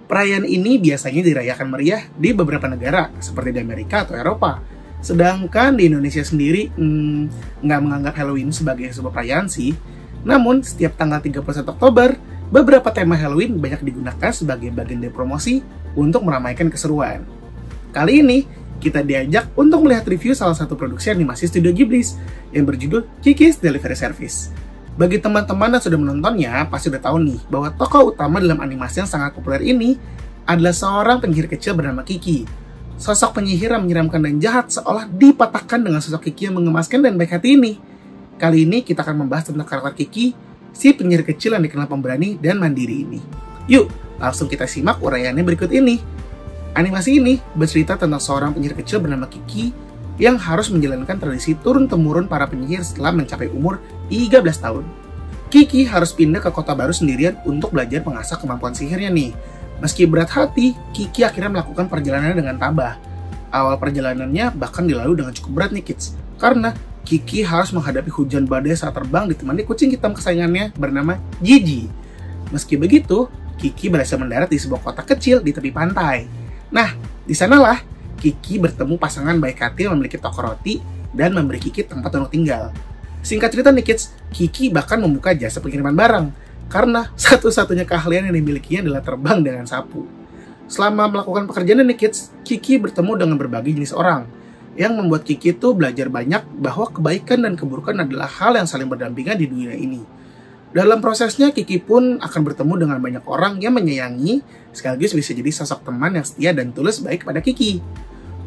Perayaan ini biasanya dirayakan meriah di beberapa negara, seperti di Amerika atau Eropa. Sedangkan di Indonesia sendiri, nggak menganggap Halloween sebagai sebuah perayaan sih. Namun, setiap tanggal 31 Oktober, beberapa tema Halloween banyak digunakan sebagai bagian dari promosi untuk meramaikan keseruan. Kali ini, kita diajak untuk melihat review salah satu produksi animasi Studio Ghibli yang berjudul Kiki's Delivery Service. Bagi teman-teman yang sudah menontonnya, pasti udah tahu nih bahwa tokoh utama dalam animasi yang sangat populer ini adalah seorang penyihir kecil bernama Kiki. Sosok penyihir yang menyeramkan dan jahat seolah dipatahkan dengan sosok Kiki yang mengemaskan dan baik hati ini. Kali ini kita akan membahas tentang karakter Kiki, si penyihir kecil yang dikenal pemberani dan mandiri ini. Yuk, langsung kita simak uraiannya berikut ini. Animasi ini bercerita tentang seorang penyihir kecil bernama Kiki yang harus menjalankan tradisi turun-temurun para penyihir setelah mencapai umur 13 tahun. Kiki harus pindah ke kota baru sendirian untuk belajar mengasah kemampuan sihirnya nih. Meski berat hati, Kiki akhirnya melakukan perjalanannya dengan tabah. Awal perjalanannya bahkan dilalui dengan cukup berat nih kids, karena Kiki harus menghadapi hujan badai saat terbang ditemani kucing hitam kesayangannya bernama Gigi. Meski begitu, Kiki berhasil mendarat di sebuah kota kecil di tepi pantai. Nah, di sanalah Kiki bertemu pasangan baik hati yang memiliki toko roti dan memberi Kiki tempat untuk tinggal. Singkat cerita nih kids, Kiki bahkan membuka jasa pengiriman barang karena satu-satunya keahlian yang dimilikinya adalah terbang dengan sapu. Selama melakukan pekerjaan nih kids, Kiki bertemu dengan berbagai jenis orang yang membuat Kiki tuh belajar banyak bahwa kebaikan dan keburukan adalah hal yang saling berdampingan di dunia ini. Dalam prosesnya, Kiki pun akan bertemu dengan banyak orang yang menyayangi, sekaligus bisa jadi sosok teman yang setia dan tulus baik pada Kiki.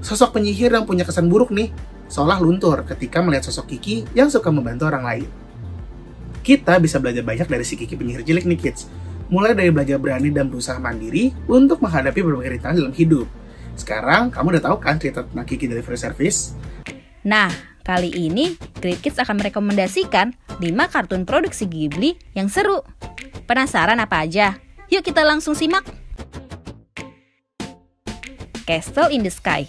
Sosok penyihir yang punya kesan buruk nih, seolah luntur ketika melihat sosok Kiki yang suka membantu orang lain. Kita bisa belajar banyak dari si Kiki penyihir cilik nih kids, mulai dari belajar berani dan berusaha mandiri untuk menghadapi berbagai rintangan dalam hidup. Sekarang, kamu udah tahu kan cerita tentang Kiki Delivery Service? Nah, kali ini Great Kids akan merekomendasikan 5 kartun produksi Ghibli yang seru. Penasaran apa aja? Yuk kita langsung simak. Castle in the Sky.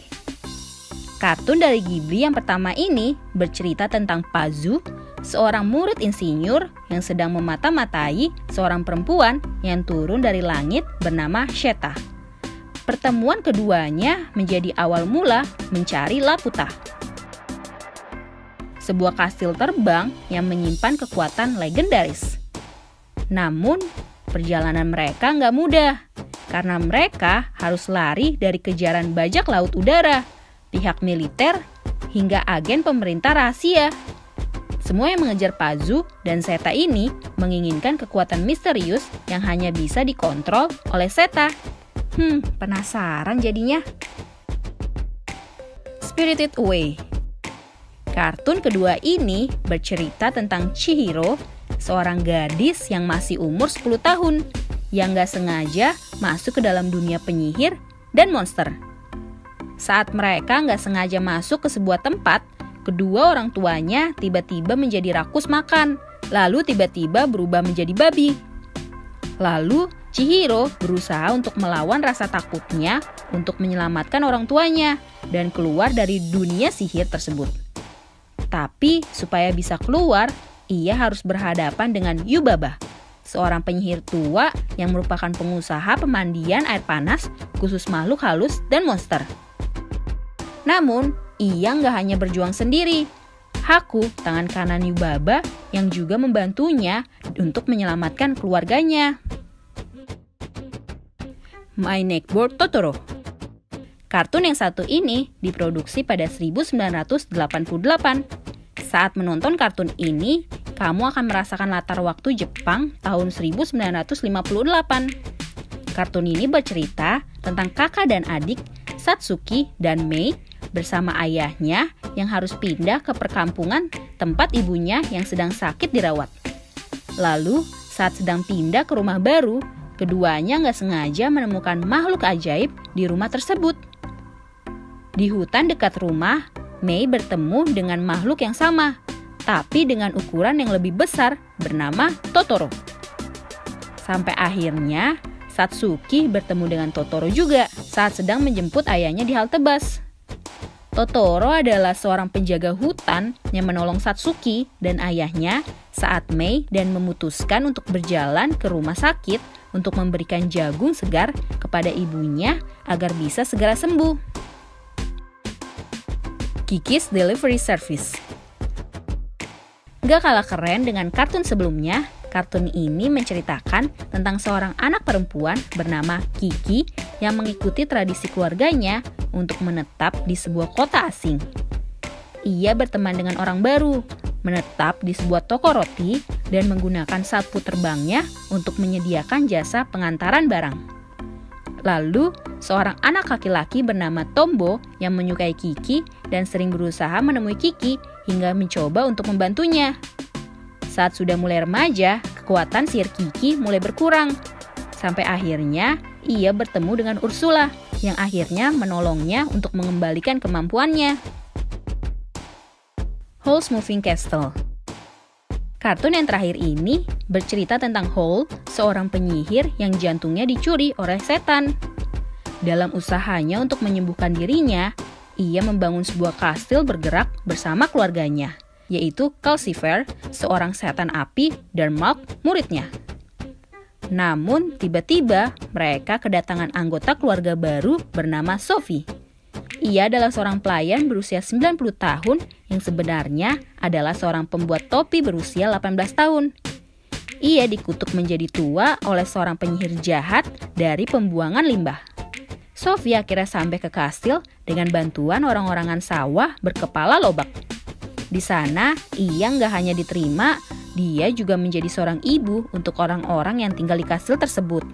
Kartun dari Ghibli yang pertama ini bercerita tentang Pazu, seorang murid insinyur yang sedang memata-matai seorang perempuan yang turun dari langit bernama Sheta. Pertemuan keduanya menjadi awal mula mencari Laputa, sebuah kastil terbang yang menyimpan kekuatan legendaris. Namun, perjalanan mereka nggak mudah, karena mereka harus lari dari kejaran bajak laut udara, pihak militer, hingga agen pemerintah rahasia. Semua yang mengejar Pazu dan Seta ini menginginkan kekuatan misterius yang hanya bisa dikontrol oleh Seta. Penasaran jadinya? Spirited Away. Kartun kedua ini bercerita tentang Chihiro, seorang gadis yang masih umur 10 tahun, yang gak sengaja masuk ke dalam dunia penyihir dan monster. Saat mereka gak sengaja masuk ke sebuah tempat, kedua orang tuanya tiba-tiba menjadi rakus makan, lalu tiba-tiba berubah menjadi babi. Lalu Chihiro berusaha untuk melawan rasa takutnya untuk menyelamatkan orang tuanya dan keluar dari dunia sihir tersebut. Tapi supaya bisa keluar, ia harus berhadapan dengan Yubaba, seorang penyihir tua yang merupakan pengusaha pemandian air panas khusus makhluk halus dan monster. Namun, ia nggak hanya berjuang sendiri. Haku, tangan kanan Yubaba, yang juga membantunya untuk menyelamatkan keluarganya. My Neighbor Totoro. Kartun yang satu ini diproduksi pada 1988. Saat menonton kartun ini, kamu akan merasakan latar waktu Jepang tahun 1958. Kartun ini bercerita tentang kakak dan adik Satsuki dan Mei bersama ayahnya yang harus pindah ke perkampungan tempat ibunya yang sedang sakit dirawat. Lalu, saat sedang pindah ke rumah baru, keduanya nggak sengaja menemukan makhluk ajaib di rumah tersebut. Di hutan dekat rumah, Mei bertemu dengan makhluk yang sama, tapi dengan ukuran yang lebih besar bernama Totoro. Sampai akhirnya, Satsuki bertemu dengan Totoro juga saat sedang menjemput ayahnya di halte bus. Totoro adalah seorang penjaga hutan yang menolong Satsuki dan ayahnya saat Mei dan memutuskan untuk berjalan ke rumah sakit untuk memberikan jagung segar kepada ibunya agar bisa segera sembuh. Kiki's Delivery Service. Gak kalah keren dengan kartun sebelumnya, kartun ini menceritakan tentang seorang anak perempuan bernama Kiki yang mengikuti tradisi keluarganya untuk menetap di sebuah kota asing. Ia berteman dengan orang baru, menetap di sebuah toko roti, dan menggunakan sapu terbangnya untuk menyediakan jasa pengantaran barang. Lalu, seorang anak laki-laki bernama Tombo yang menyukai Kiki dan sering berusaha menemui Kiki hingga mencoba untuk membantunya. Saat sudah mulai remaja, kekuatan sihir Kiki mulai berkurang. Sampai akhirnya, ia bertemu dengan Ursula yang akhirnya menolongnya untuk mengembalikan kemampuannya. Howl's Moving Castle. Kartun yang terakhir ini bercerita tentang Howl, seorang penyihir yang jantungnya dicuri oleh setan. Dalam usahanya untuk menyembuhkan dirinya, ia membangun sebuah kastil bergerak bersama keluarganya, yaitu Calcifer, seorang setan api, dan Mark, muridnya. Namun, tiba-tiba mereka kedatangan anggota keluarga baru bernama Sophie. Ia adalah seorang pelayan berusia 90 tahun yang sebenarnya adalah seorang pembuat topi berusia 18 tahun. Ia dikutuk menjadi tua oleh seorang penyihir jahat dari pembuangan limbah. Sophie akhirnya sampai ke kastil dengan bantuan orang-orangan sawah berkepala lobak. Di sana, ia nggak hanya diterima, dia juga menjadi seorang ibu untuk orang-orang yang tinggal di kastil tersebut.